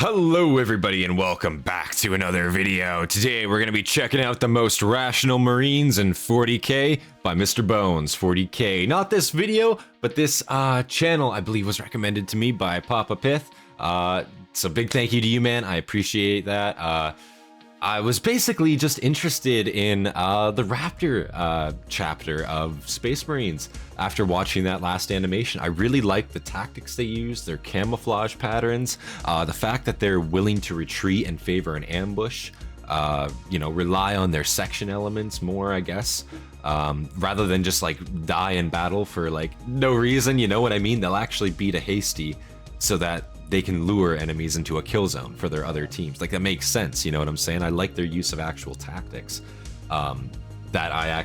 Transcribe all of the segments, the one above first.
Hello everybody and welcome back to another video. Today we're going to be checking out the most rational Marines in 40k by Mr. Bones. 40k, not this video, but this channel I believe was recommended to me by Papa Pyth. So big thank you to you, man. I appreciate that. I was basically just interested in the Raptor chapter of Space Marines after watching that last animation. I really like the tactics they use, their camouflage patterns, the fact that they're willing to retreat and favor an ambush, rely on their section elements more, I guess, rather than just like die in battle for like no reason, you know what I mean? They'll actually beat a Hastati so that they can lure enemies into a kill zone for their other teams. Like, that makes sense, you know what I'm saying? I like their use of actual tactics that I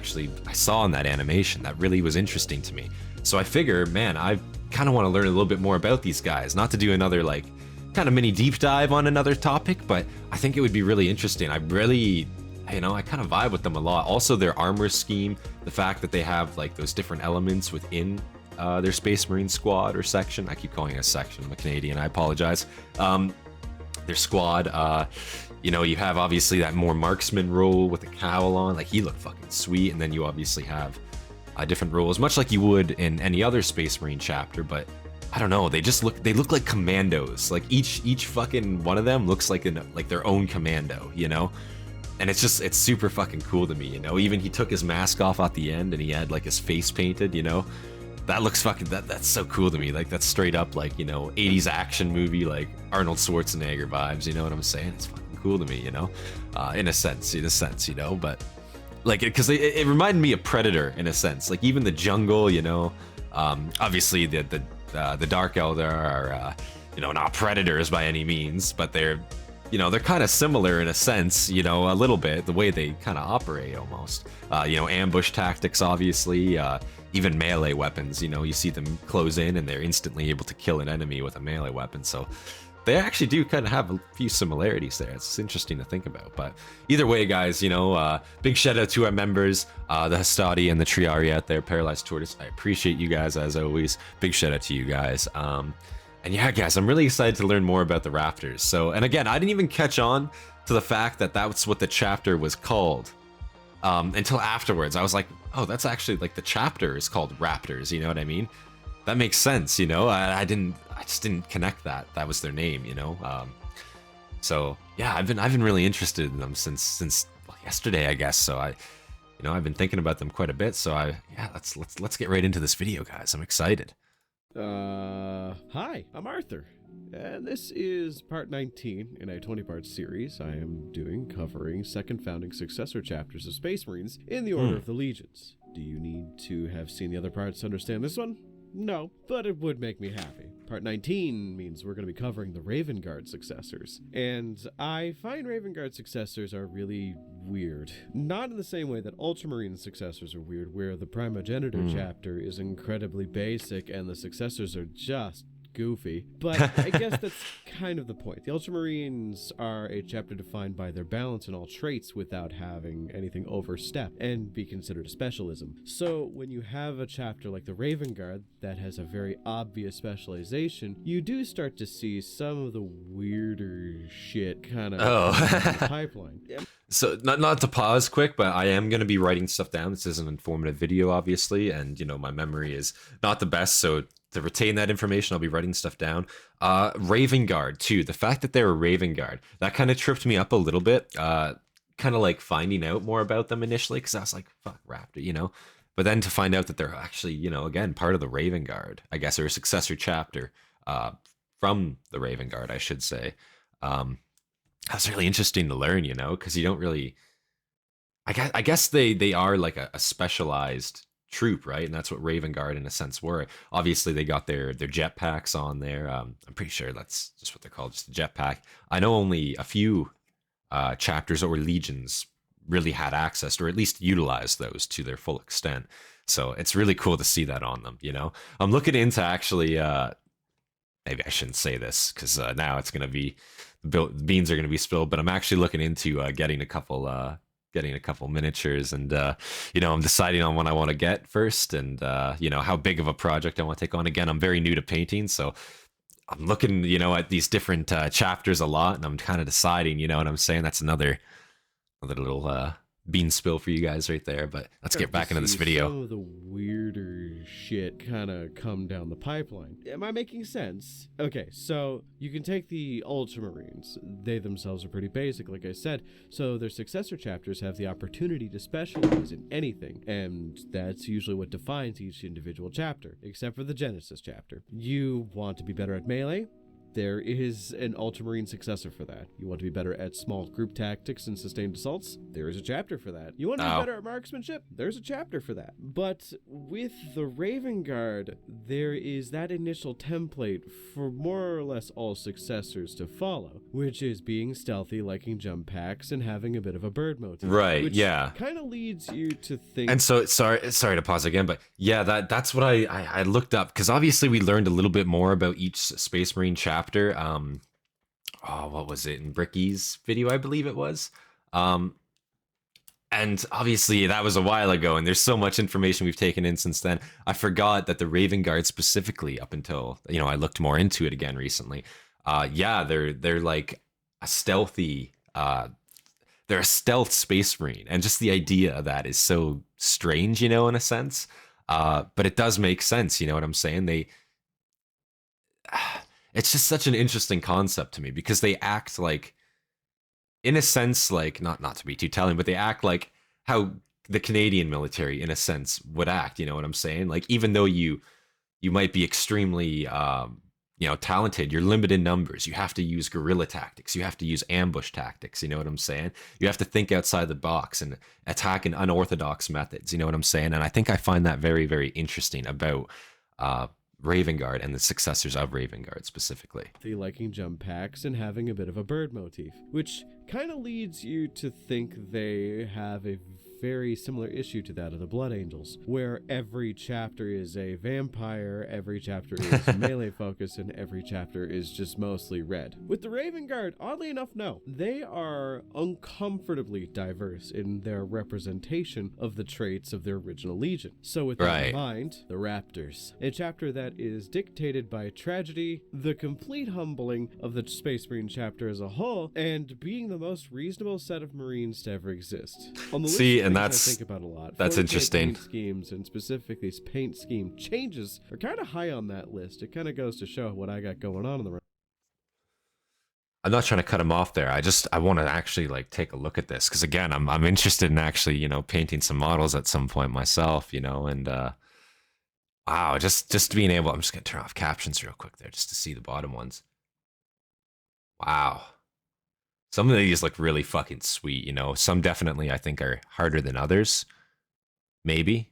saw in that animation. That really was interesting to me. So I figure, man, I kind of want to learn a little bit more about these guys. Not to do another, like, kind of mini deep dive on another topic, but I think it would be really interesting. I really, I kind of vibe with them a lot. Also, their armor scheme, the fact that they have, like, those different elements within their Space Marine squad or section. I keep calling it a section. I'm a Canadian. I apologize. Their squad. You have obviously that more marksman role with the cowl on. Like, he looked fucking sweet. And then you obviously have different roles, much like you would in any other Space Marine chapter. But I don't know. They look like commandos. Like each fucking one of them looks like their own commando. And it's super fucking cool to me. Even he took his mask off at the end and he had like his face painted. That looks fucking, that's so cool to me. Like, that's straight up like, 80s action movie, like Arnold Schwarzenegger vibes, you know what I'm saying? It's fucking cool to me, in a sense, but like, because it reminded me of Predator in a sense. Like, even the jungle, obviously the Dark Elder are, not predators by any means, but they're kind of similar in a sense, a little bit, the way they kind of operate almost. Ambush tactics, obviously, even melee weapons, you see them close in and they're instantly able to kill an enemy with a melee weapon. So they actually do kind of have a few similarities there. It's interesting to think about. But either way, guys, big shout out to our members, the Hastati and the Triarii out there, Paralyzed, Tortoise. I appreciate you guys as always. Big shout out to you guys. And yeah, guys, I'm really excited to learn more about the Raptors. So, and again, I didn't even catch on to the fact that that's what the chapter was called until afterwards. I was like, oh, that's actually like the chapter is called Raptors. You know what I mean? That makes sense. I just didn't connect that was their name. So yeah, I've been really interested in them since yesterday, I guess. So I've been thinking about them quite a bit. So let's get right into this video, guys. I'm excited. Hi, I'm Arthur, and this is part 19 in a 20-part series I am doing covering second founding successor chapters of Space Marines in the Order of the Legions. Do you need to have seen the other parts to understand this one? No, but it would make me happy. Part 19 means we're going to be covering the Raven Guard successors, and I find Raven Guard successors are really weird. Not in the same way that Ultramarine successors are weird, where the Primogenitor chapter is incredibly basic and the successors are just goofy, but I guess that's kind of the point. The Ultramarines are a chapter defined by their balance in all traits without having anything overstep and be considered a specialism. So when you have a chapter like the Raven Guard that has a very obvious specialization, you do start to see some of the weirder shit kind of in the pipeline. So not to pause quick, but I am going to be writing stuff down. This is an informative video, obviously, and my memory is not the best, so to retain that information, I'll be writing stuff down. Raven Guard, too. The fact that they're a Raven Guard, that kind of tripped me up a little bit. Kind of like finding out more about them initially, because I was like, fuck, Raptor, But then to find out that they're actually, again, part of the Raven Guard, I guess, or a successor chapter from the Raven Guard, I should say. That's really interesting to learn, because you don't really... I guess they are like a specialized troop, right? And that's what Raven Guard in a sense were. Obviously they got their jetpacks on there. I'm pretty sure that's just what they're called, just a jetpack. I know only a few chapters or legions really had access, or at least utilized those to their full extent. So it's really cool to see that on them, I'm looking into actually maybe I shouldn't say this because now it's gonna be beans are gonna be spilled, but I'm actually looking into getting a couple miniatures, and I'm deciding on what I want to get first, and how big of a project I want to take on. Again, I'm very new to painting, so I'm looking, at these different chapters a lot, and I'm kind of deciding, you know what I'm saying? That's another little bean spill for you guys right there. But let's get back into this video. Some of the weirder shit kind of come down the pipeline. Am I making sense? Okay, so you can take the Ultramarines. They themselves are pretty basic, like I said. So their successor chapters have the opportunity to specialize in anything, and that's usually what defines each individual chapter, except for the Genesis chapter. You want to be better at melee? There is an Ultramarine successor for that. You want to be better at small group tactics and sustained assaults? There is a chapter for that. You want to be better at marksmanship? There's a chapter for that. But with the Raven Guard, there is that initial template for more or less all successors to follow, which is being stealthy, liking jump packs, and having a bit of a bird motif. Right, which yeah. kind of leads you to think... And so, sorry to pause again, but yeah, that's what I looked up, because obviously we learned a little bit more about each Space Marine chapter. What was it, in Bricky's video, I believe it was. And obviously that was a while ago, and there's so much information we've taken in since then. I forgot that the Raven Guard specifically, up until, I looked more into it again recently. They're like a stealthy, they're a stealth Space Marine, and just the idea of that is so strange, in a sense. But it does make sense, you know what I'm saying? It's just such an interesting concept to me, because they act like, in a sense, like, not to be too telling, but they act like how the Canadian military, in a sense, would act, you know what I'm saying? Like, even though you might be extremely, talented, you're limited in numbers. You have to use guerrilla tactics. You have to use ambush tactics, you know what I'm saying? You have to think outside the box and attack in unorthodox methods, you know what I'm saying? And I think I find that very, very interesting about Raven Guard and the successors of Raven Guard specifically. The liking jump packs and having a bit of a bird motif, which kind of leads you to think they have a very similar issue to that of the Blood Angels, where every chapter is a vampire, every chapter is melee focus, and every chapter is just mostly red. With the Raven Guard, oddly enough, no. They are uncomfortably diverse in their representation of the traits of their original legion. So with that in mind, the Raptors, a chapter that is dictated by tragedy, the complete humbling of the Space Marine chapter as a whole, and being the most reasonable set of Marines to ever exist. On the list, and that's, I think about a lot. That's interesting. Paint schemes, and specifically paint scheme changes, are kind of high on that list. It kind of goes to show what I got going on in the room. I'm not trying to cut him off there. I want to actually take a look at this, because again, I'm interested in actually, painting some models at some point myself, and wow, just being able, I'm just gonna turn off captions real quick there just to see the bottom ones. Wow. Some of these look really fucking sweet, Some definitely I think are harder than others. Maybe.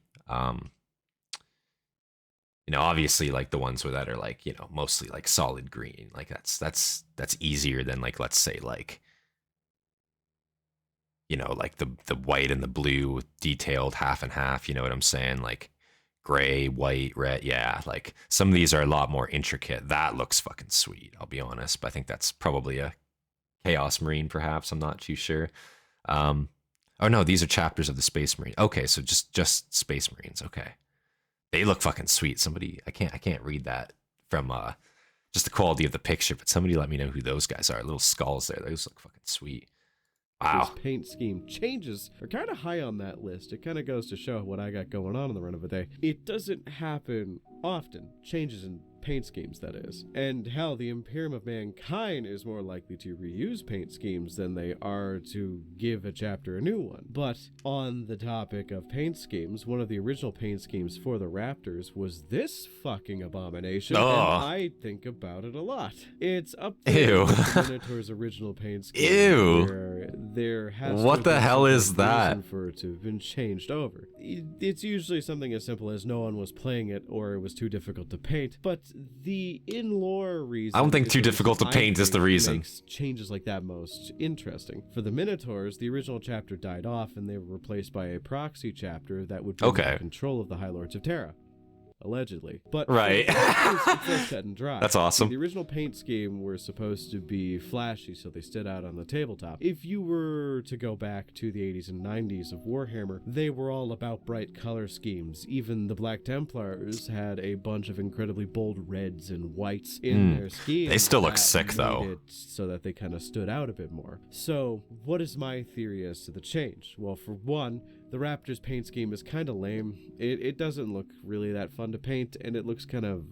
Obviously the ones that are mostly solid green. That's easier than let's say the white and the blue detailed half and half, you know what I'm saying? Gray, white, red, yeah. Some of these are a lot more intricate. That looks fucking sweet, I'll be honest. But I think that's probably a Chaos Marine, perhaps. I'm not too sure. Oh no, these are chapters of the Space Marine. Okay, so just Space Marines. Okay, they look fucking sweet. Somebody, I can't read that from just the quality of the picture, but somebody let me know who those guys are. Little skulls there. Those look fucking sweet. Wow. This paint scheme changes are kind of high on that list. It kind of goes to show what I got going on in the run of a day. It doesn't happen often. Changes in paint schemes, that is. And hell, the Imperium of Mankind is more likely to reuse paint schemes than they are to give a chapter a new one. But on the topic of paint schemes, one of the original paint schemes for the Raptors was this fucking abomination, and I think about it a lot. It's up there with the Minotaur's original paint scheme. Ew. There has what the hell is that? For it to have been changed over. It's usually something as simple as no one was playing it or it was too difficult to paint, but the in-lore reason... I don't think too difficult to paint is the reason. Makes changes like that most interesting. For the Minotaurs, the original chapter died off and they were replaced by a proxy chapter that would be in control of the High Lords of Terra. allegedly. But Right. it's less cut and dry. That's awesome. The original paint scheme were supposed to be flashy, so they stood out on the tabletop. If you were to go back to the 80s and 90s of Warhammer, they were all about bright color schemes. Even the Black Templars had a bunch of incredibly bold reds and whites in their scheme. They still look sick, though. So that they kind of stood out a bit more. So, what is my theory as to the change? Well, for one, the Raptors paint scheme is kind of lame. It doesn't look really that fun to paint, and it looks kind of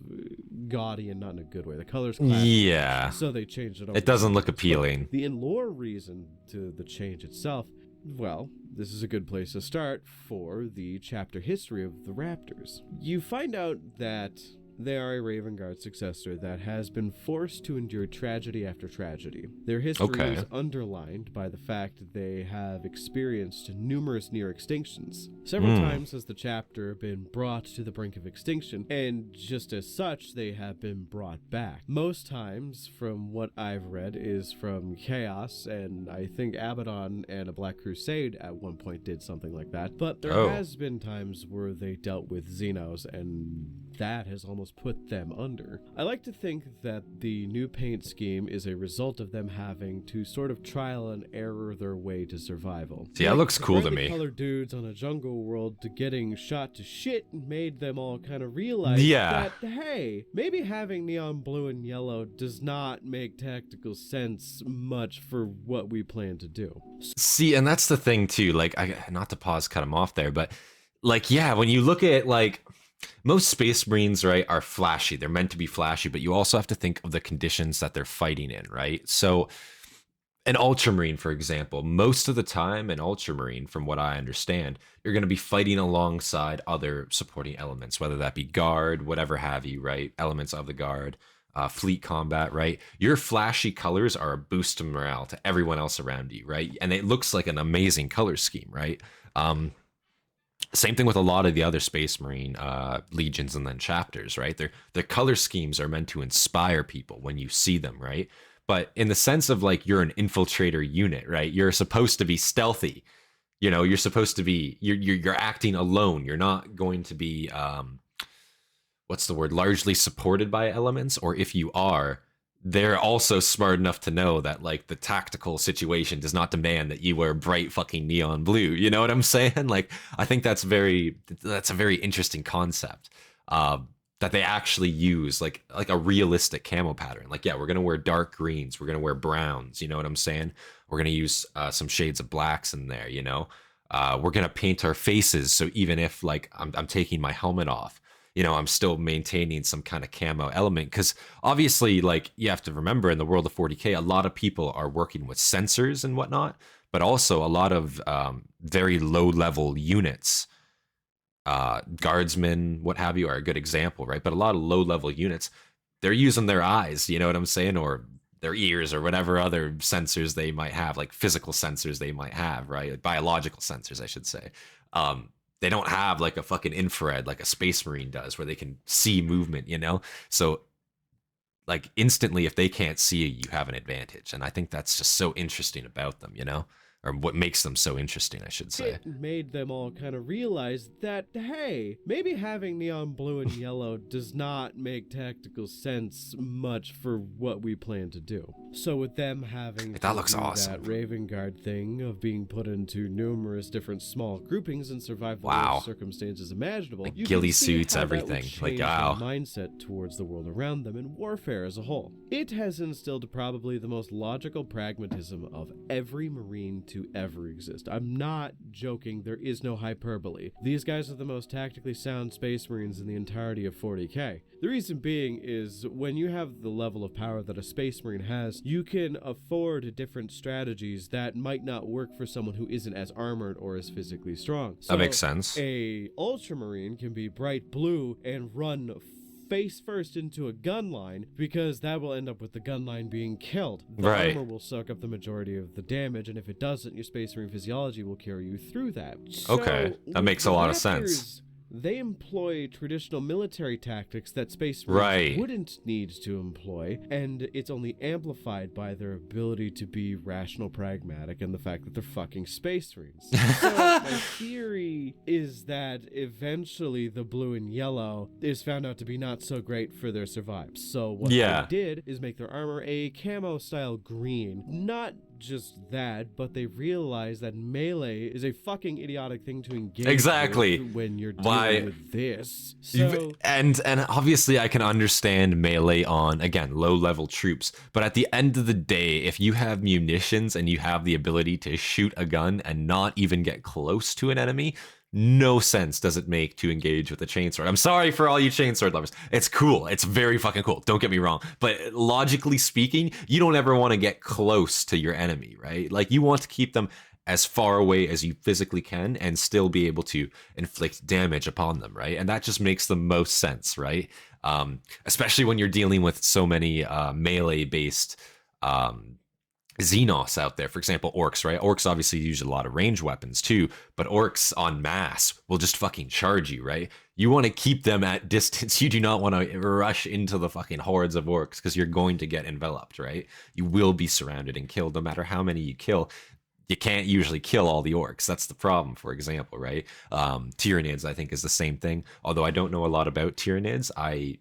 gaudy and not in a good way. The color's classic, yeah. so they changed it over. It doesn't look appealing. The in-lore reason to the change itself, well, this is a good place to start for the chapter history of the Raptors. You find out that they are a Raven Guard successor that has been forced to endure tragedy after tragedy. Their history is underlined by the fact that they have experienced numerous near extinctions. Several times has the chapter been brought to the brink of extinction, and just as such, they have been brought back. Most times, from what I've read, is from Chaos, and I think Abaddon and a Black Crusade at one point did something like that. But there has been times where they dealt with Xenos, and that has almost put them under. I like to think that the new paint scheme is a result of them having to sort of trial and error their way to survival. See, that looks cool to me. Colored dudes on a jungle world to getting shot to shit made them all kind of realize that, hey, maybe having neon blue and yellow does not make tactical sense much for what we plan to do. See, and that's the thing too, like, not to pause, cut him off there, but like, yeah, when you look at like, most Space Marines, right, are flashy. They're meant to be flashy, but you also have to think of the conditions that they're fighting in, right? So an Ultramarine, for example, most of the time an Ultramarine, from what I understand, you're going to be fighting alongside other supporting elements, whether that be guard, whatever have you, right? Elements of the guard, fleet combat, right? Your flashy colors are a boost to morale to everyone else around you, right? And it looks like an amazing color scheme, right? Same thing with a lot of the other Space Marine legions and then chapters, right? Their color schemes are meant to inspire people when you see them, right? But in the sense of like you're an infiltrator unit, right? You're supposed to be stealthy. You know, you're supposed to be you're acting alone. You're not going to be what's the word? Largely supported by elements, or if you are, they're also smart enough to know that like the tactical situation does not demand that you wear bright fucking neon blue. You know what I'm saying? Like, I think that's a very interesting concept that they actually use like a realistic camo pattern. Like, yeah, we're going to wear dark greens. We're going to wear browns. You know what I'm saying? We're going to use some shades of blacks in there, you know? We're going to paint our faces. So even if like I'm taking my helmet off, you know, I'm still maintaining some kind of camo element, because obviously, like, you have to remember in the world of 40K, a lot of people are working with sensors and whatnot, but also a lot of very low level units, guardsmen, what have you, are a good example, right? But a lot of low level units, they're using their eyes, you know what I'm saying? Or their ears or whatever other sensors they might have, like physical sensors they might have, right? Like biological sensors, I should say. They don't have like a fucking infrared like a Space Marine does where they can see movement, you know? So like instantly, if they can't see you, you have an advantage. And I think that's just so interesting about them, you know? Or what makes them so interesting, I should say. It made them all kind of realize that, hey, maybe having neon blue and yellow does not make tactical sense much for what we plan to do. So with them having that looks awesome. That Raven Guard thing of being put into numerous different small groupings and survive the worst circumstances imaginable, like ghillie suits, everything. Like, wow. Mindset towards the world around them and warfare as a whole. It has instilled probably the most logical pragmatism of every Marine to ever exist. I'm not joking. There is no hyperbole. These guys are the most tactically sound Space Marines in the entirety of 40K. The reason being is when you have the level of power that a Space Marine has, you can afford different strategies that might not work for someone who isn't as armored or as physically strong. So that makes sense. A Ultramarine can be bright blue and run face first into a gun line, because that will end up with the gun line being killed. The armor will soak up the majority of the damage, and if it doesn't, your Space Marine physiology will carry you through that. So okay, that makes a lot of sense. they employ traditional military tactics that Space Marines wouldn't need to employ, and it's only amplified by their ability to be rational, pragmatic, and the fact that they're fucking Space Marines. So my theory is that eventually the blue and yellow is found out to be not so great for their survive. So what they did is make their armor a camo style green. Not just that, but they realize that melee is a fucking idiotic thing to engage with when you're dealing with this. So, and obviously I can understand melee on, again, low level troops, but at the end of the day, if you have munitions and you have the ability to shoot a gun and not even get close to an enemy, no sense does it make to engage with a chainsword. I'm sorry for all you chainsword lovers. It's cool. It's very fucking cool. Don't get me wrong. But logically speaking, you don't ever want to get close to your enemy, right? Like, you want to keep them as far away as you physically can and still be able to inflict damage upon them, right? And that just makes the most sense, right? Especially when you're dealing with so many melee-based Xenos out there. For example, orcs, right? Orcs obviously use a lot of range weapons too, but orcs en masse will just fucking charge you, right? You want to keep them at distance. You do not want to rush into the fucking hordes of orcs because you're going to get enveloped, right? You will be surrounded and killed no matter how many you kill. You can't usually kill all the orcs. That's the problem, for example, right? Tyranids, I think, is the same thing. Although I don't know a lot about Tyranids. I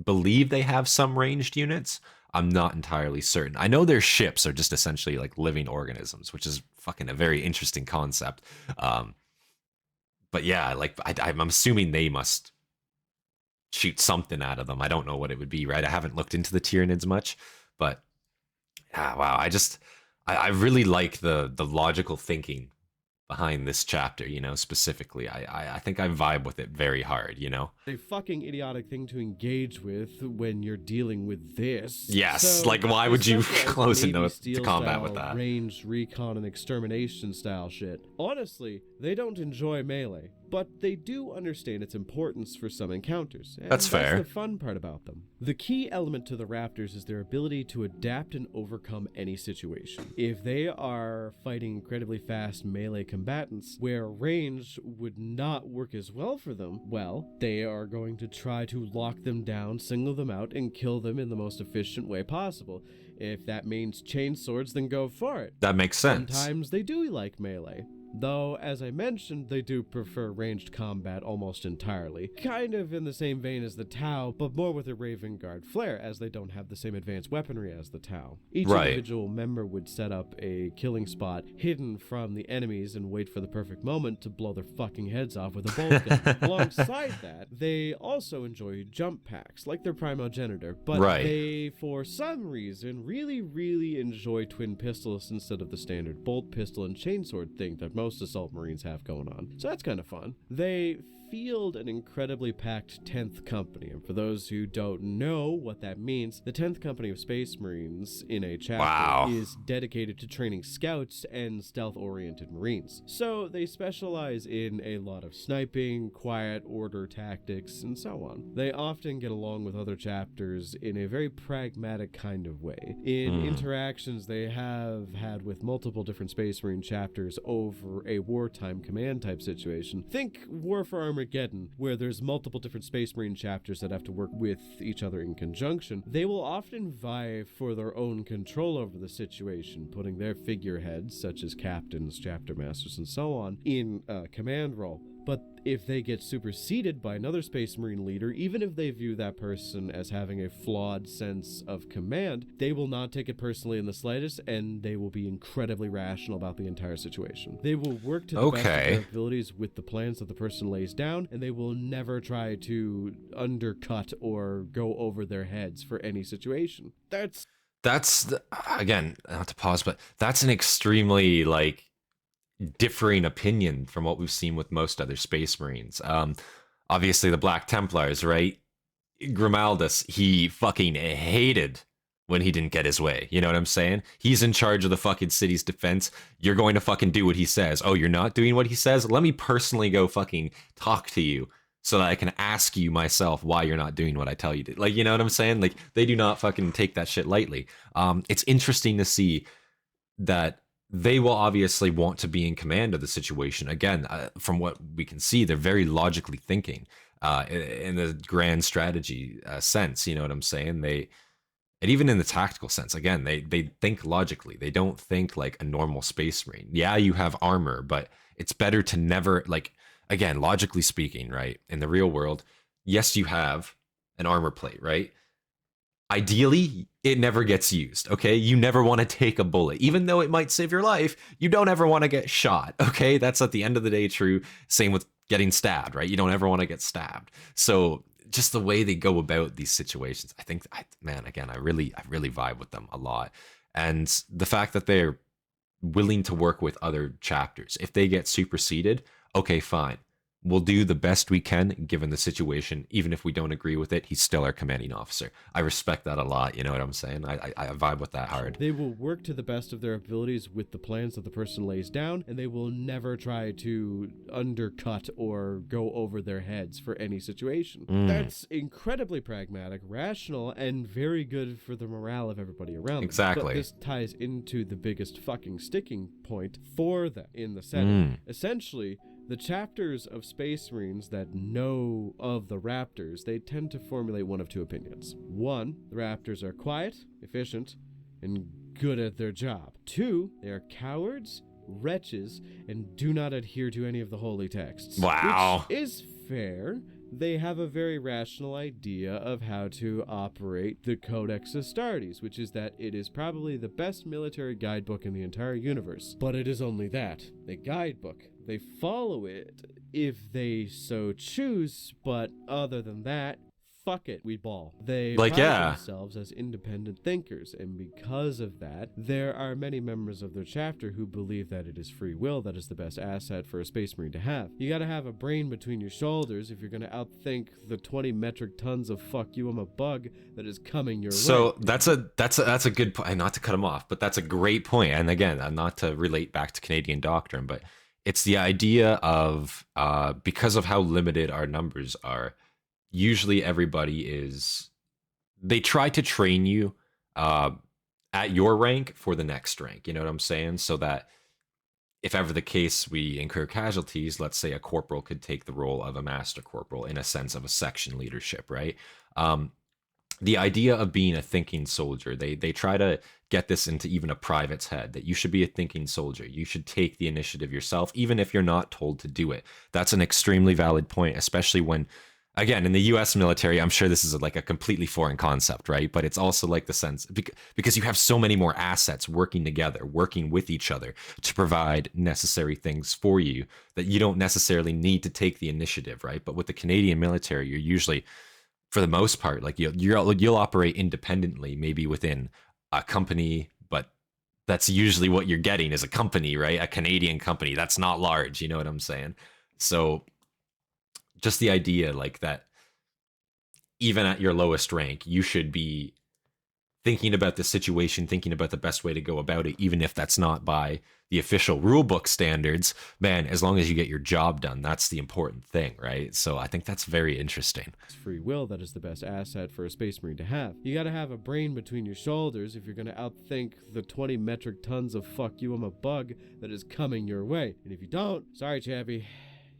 believe they have some ranged units. I'm not entirely certain. I know their ships are just essentially like living organisms, which is fucking a very interesting concept. But yeah, like I'm assuming they must shoot something out of them. I don't know what it would be, right? I haven't looked into the Tyranids much, but wow. I really like the logical thinking behind this chapter, you know, specifically. I think I vibe with it very hard, you know? A fucking idiotic thing to engage with when you're dealing with this. Yes, so, like why would you close into to combat with that? Ranged recon and extermination style shit. Honestly, they don't enjoy melee, but they do understand its importance for some encounters. And that's fair. That's the fun part about them. The key element to the Raptors is their ability to adapt and overcome any situation. If they are fighting incredibly fast melee combatants where range would not work as well for them, well, they are going to try to lock them down, single them out, and kill them in the most efficient way possible. If that means chain swords, then go for it. That makes sense. Sometimes they do like melee. Though, as I mentioned, they do prefer ranged combat almost entirely. Kind of in the same vein as the Tau, but more with a Raven Guard flair, as they don't have the same advanced weaponry as the Tau. Each individual member would set up a killing spot hidden from the enemies and wait for the perfect moment to blow their fucking heads off with a bolt gun. Alongside that, they also enjoy jump packs, like their primogenitor, but they, for some reason, really enjoy twin pistols instead of the standard bolt pistol and chainsword thing that most assault marines have going on. So that's kind of fun. They field an incredibly packed 10th Company, and for those who don't know what that means, the 10th Company of Space Marines in a chapter is dedicated to training scouts and stealth-oriented marines. So they specialize in a lot of sniping, quiet order tactics, and so on. They often get along with other chapters in a very pragmatic kind of way. In interactions they have had with multiple different Space Marine chapters over a wartime command type situation. Think War for Armageddon, where there's multiple different Space Marine chapters that have to work with each other in conjunction. They will often vie for their own control over the situation, putting their figureheads, such as captains, chapter masters, and so on, in a command role. But if they get superseded by another Space Marine leader, even if they view that person as having a flawed sense of command, they will not take it personally in the slightest, and they will be incredibly rational about the entire situation. They will work to the best of their abilities with the plans that the person lays down, and they will never try to undercut or go over their heads for any situation. That's again, not to pause, but that's an extremely, like, differing opinion from what we've seen with most other Space Marines. Obviously the Black Templars, right? Grimaldus, he fucking hated when he didn't get his way. You know what I'm saying? He's in charge of the fucking city's defense. You're going to fucking do what he says. Oh, you're not doing what he says? Let me personally go fucking talk to you so that I can ask you myself why you're not doing what I tell you to. Like, you know what I'm saying? Like, they do not fucking take that shit lightly. It's interesting to see that they will obviously want to be in command of the situation. Again, from what we can see, they're very logically thinking in the grand strategy sense. You know what I'm saying? And even in the tactical sense, again, they think logically. They don't think like a normal space marine. Yeah, you have armor, but it's better to never, like, again, logically speaking, right? In the real world, yes, you have an armor plate, right? Ideally, it never gets used, okay? You never want to take a bullet. Even though it might save your life, you don't ever want to get shot, okay? That's at the end of the day true. Same with getting stabbed, right? You don't ever want to get stabbed. So just the way they go about these situations, I think, man, again, I really vibe with them a lot. And the fact that they're willing to work with other chapters, if they get superseded, okay, fine. We'll do the best we can given the situation. Even if we don't agree with it, he's still our commanding officer. I respect that a lot. You know what I'm saying? I vibe with that hard. They will work to the best of their abilities with the plans that the person lays down, and they will never try to undercut or go over their heads for any situation. That's incredibly pragmatic, rational, and very good for the morale of everybody around them. Exactly. But this ties into the biggest fucking sticking point for them in the setting. Essentially, the chapters of Space Marines that know of the Raptors, they tend to formulate one of two opinions. One, the Raptors are quiet, efficient, and good at their job. Two, they are cowards, wretches, and do not adhere to any of the holy texts. Wow. Which is fair. They have a very rational idea of how to operate the Codex Astartes, which is that it is probably the best military guidebook in the entire universe. But it is only that, a guidebook. They follow it if they so choose, but other than that, fuck it, we ball. They pride themselves as independent thinkers, and because of that, there are many members of their chapter who believe that it is free will that is the best asset for a Space Marine to have. You gotta have a brain between your shoulders if you're gonna outthink the 20 metric tons of fuck you, I'm a bug that is coming your way. So that's a good point. Not to cut him off, but that's a great point. And again, not to relate back to Canadian doctrine, but it's the idea of because of how limited our numbers are, usually they try to train you at your rank for the next rank. You know what I'm saying? So that if ever the case we incur casualties, let's say a corporal could take the role of a master corporal in a sense of a section leadership, right? The idea of being a thinking soldier, they try to get this into even a private's head, that you should be a thinking soldier. You should take the initiative yourself, even if you're not told to do it. That's an extremely valid point, especially when, again, in the US military, I'm sure this is like a completely foreign concept, right? But it's also like the sense, because you have so many more assets working together, working with each other to provide necessary things for you, that you don't necessarily need to take the initiative, right? But with the Canadian military, you're usually, for the most part, like you'll operate independently, maybe within a company, but that's usually what you're getting is a company, right? A Canadian company. That's not large, you know what I'm saying? So just the idea like that, even at your lowest rank, you should be thinking about the situation, thinking about the best way to go about it, even if that's not by the official rulebook standards. Man, as long as you get your job done, that's the important thing, right? So I think that's very interesting. It's free will that is the best asset for a Space Marine to have. You gotta have a brain between your shoulders if you're gonna outthink the 20 metric tons of fuck you, I'm a bug that is coming your way. And if you don't, sorry, chappy,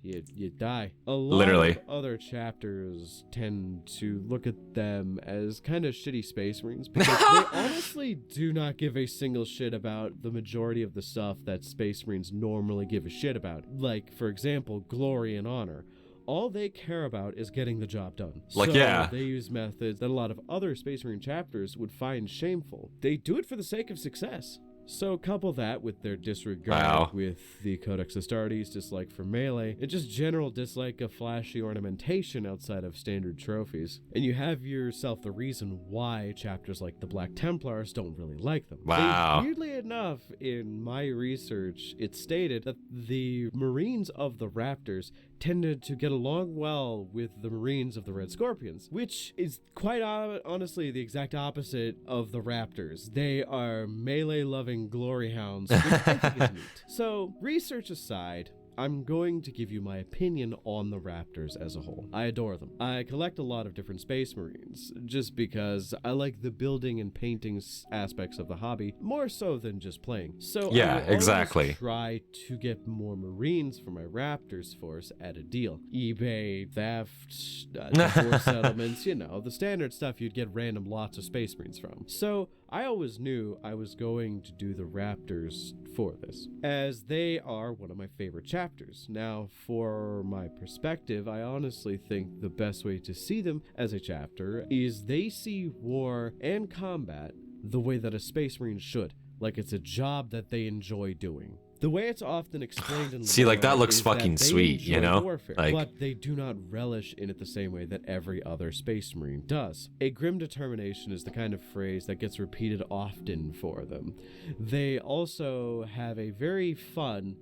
you die. A lot of other chapters tend to look at them as kind of shitty Space Marines because they honestly do not give a single shit about the majority of the stuff that Space Marines normally give a shit about. Like, for example, glory and honor. All they care about is getting the job done. They use methods that a lot of other Space Marine chapters would find shameful. They do it for the sake of success. So couple that with their disregard with the Codex Astartes, dislike for melee, and just general dislike of flashy ornamentation outside of standard trophies, and you have yourself the reason why chapters like the Black Templars don't really like them. Weirdly enough, in my research, it stated that the Marines of the Raptors tended to get along well with the Marines of the Red Scorpions, which is quite honestly the exact opposite of the Raptors. They are melee-loving glory hounds, which I think is neat. So, research aside, I'm going to give you my opinion on the Raptors as a whole. I adore them. I collect a lot of different Space Marines just because I like the building and painting aspects of the hobby more so than just playing. So Yeah, I will exactly. always try to get more Marines for my Raptors force at a deal. eBay, theft, divorce settlements, the standard stuff you'd get random lots of Space Marines from. So I always knew I was going to do the Raptors for this, as they are one of my favorite chapters. Now, for my perspective, I honestly think the best way to see them as a chapter is they see war and combat the way that a Space Marine should, like it's a job that they enjoy doing. The way it's often explained in See, like, lore that looks is fucking that they sweet, enjoy warfare, Like, but they do not relish in it the same way that every other Space Marine does. A grim determination is the kind of phrase that gets repeated often for them. They also have a very fun,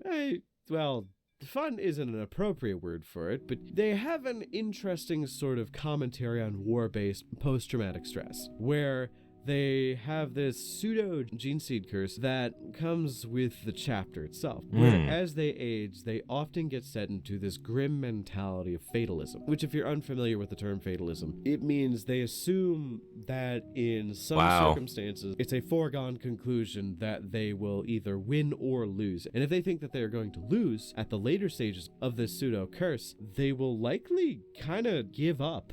fun isn't an appropriate word for it, but they have an interesting sort of commentary on war-based post-traumatic stress, where they have this pseudo gene seed curse that comes with the chapter itself, where as they age, they often get set into this grim mentality of fatalism, which, if you're unfamiliar with the term fatalism, it means they assume that in some circumstances, it's a foregone conclusion that they will either win or lose. And if they think that they are going to lose at the later stages of this pseudo curse, they will likely kind of give up.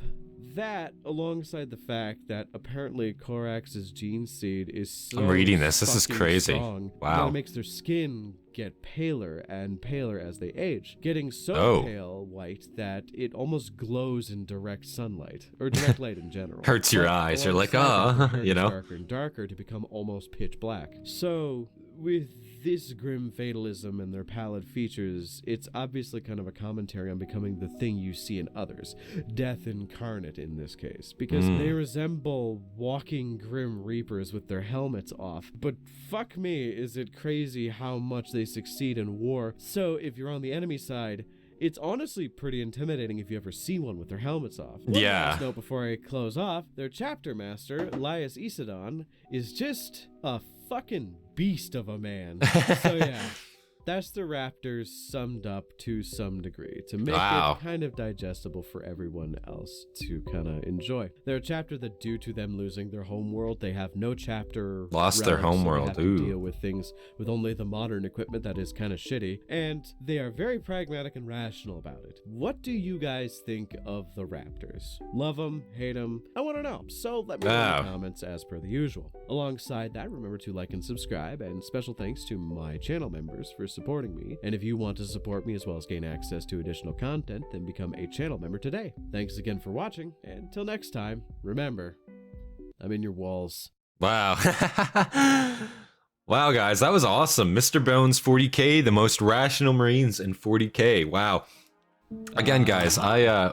That, alongside the fact that apparently Corax's gene seed is so I'm reading this. This is crazy. Strong, Wow. That makes their skin get paler and paler as they age, getting so pale white that it almost glows in direct sunlight, or direct light in general. Hurts your eyes. You're like, darker and darker to become almost pitch black. So, with this grim fatalism and their pallid features, it's obviously kind of a commentary on becoming the thing you see in others. Death incarnate in this case. Because they resemble walking grim reapers with their helmets off. But fuck me, is it crazy how much they succeed in war. So if you're on the enemy side, it's honestly pretty intimidating if you ever see one with their helmets off. One last note before I close off, their chapter master, Elias Isidon, is just a fucking beast of a man. So yeah, that's the Raptors summed up to some degree, to make it kind of digestible for everyone else to kind of enjoy. They're a chapter that, due to them losing their homeworld, they have no chapter lost their homeworld. So they have to deal with things with only the modern equipment that is kind of shitty, and they are very pragmatic and rational about it. What do you guys think of the Raptors? Love them? Hate them? I want to know. So let me know in the comments as per the usual. Alongside that, remember to like and subscribe, and special thanks to my channel members for supporting me. And if you want to support me as well as gain access to additional content, then become a channel member today. Thanks again for watching, and until next time, remember, I'm in your walls. Wow. Wow, guys, that was awesome. Mr. Bones 40k, the most rational Marines in 40k. Wow. Again, guys, I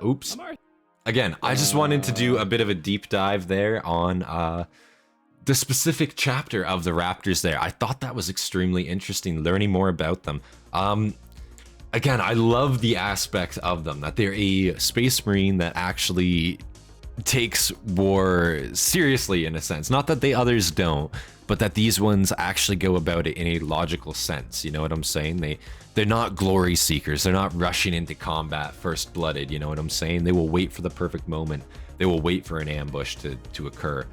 just wanted to do a bit of a deep dive there on the specific chapter of the Raptors there. I thought that was extremely interesting, learning more about them. Again, I love the aspect of them, that they're a Space Marine that actually takes war seriously in a sense. Not that the others don't, but that these ones actually go about it in a logical sense. You know what I'm saying? They're not glory seekers. They're not rushing into combat first-blooded. You know what I'm saying? They will wait for the perfect moment. They will wait for an ambush to occur,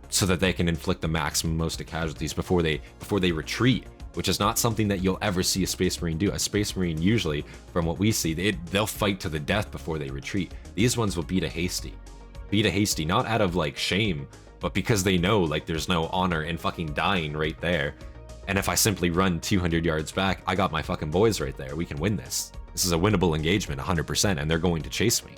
so that they can inflict the maximum most of casualties before they retreat, which is not something that you'll ever see a Space Marine do. A Space Marine, usually, from what we see, they'll fight to the death before they retreat. These ones will beat a hasty, not out of like shame, but because they know like there's no honor in fucking dying right there. And if I simply run 200 yards back, I got my fucking boys right there. We can win this. This is a winnable engagement, 100%, and they're going to chase me.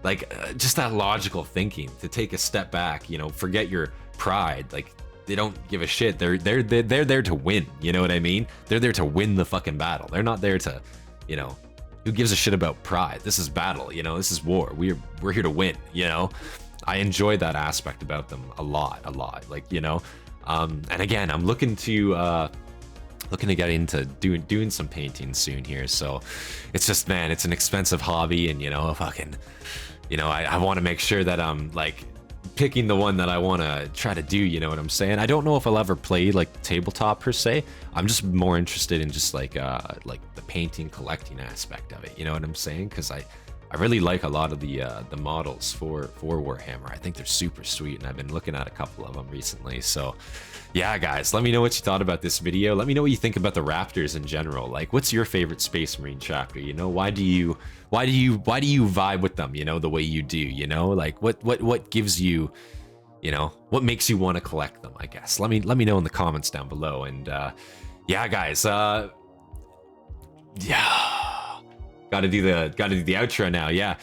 Like, just that logical thinking, to take a step back, you know, forget your pride. Like, they don't give a shit. They're there to win, you know what I mean? They're there to win the fucking battle. They're not there to, you know, who gives a shit about pride? This is battle, you know, this is war. We're here to win, you know? I enjoy that aspect about them a lot, like, you know? And again, I'm looking to get into doing some painting soon here. So it's just, man, it's an expensive hobby, and, you know, fucking, you know, I want to make sure that I'm like picking the one that I want to try to do, you know what I'm saying? I don't know if I'll ever play like the tabletop per se. I'm just more interested in just like the painting collecting aspect of it, you know what I'm saying? Because I really like a lot of the models for Warhammer. I think they're super sweet, and I've been looking at a couple of them recently. So yeah, guys, let me know what you thought about this video. Let me know what you think about the Raptors in general. Like, what's your favorite Space Marine chapter? You know, why do you vibe with them, you know, the way you do, you know? Like what gives you, you know, what makes you want to collect them, I guess. Let me know in the comments down below. And yeah, guys, yeah. Gotta do the outro now. Yeah.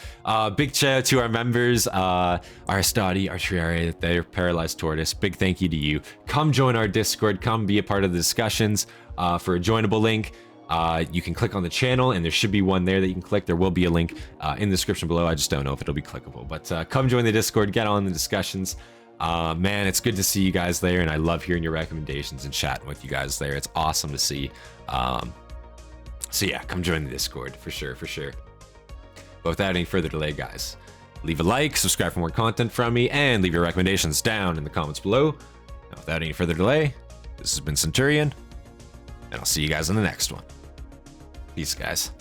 Big shout out to our members, our Hastati, our Triarii, they're Paralyzed Tortoise. Big thank you to you. Come join our Discord. Come be a part of the discussions. For a joinable link, you can click on the channel, and there should be one there that you can click. There will be a link in the description below. I just don't know if it'll be clickable. But come join the Discord. Get on the discussions. Man, it's good to see you guys there, and I love hearing your recommendations and chatting with you guys there. It's awesome to see. So yeah, come join the Discord for sure, for sure. But without any further delay, guys, leave a like, subscribe for more content from me, and leave your recommendations down in the comments below. Now, without any further delay, this has been Centurion, and I'll see you guys in the next one. Peace, guys.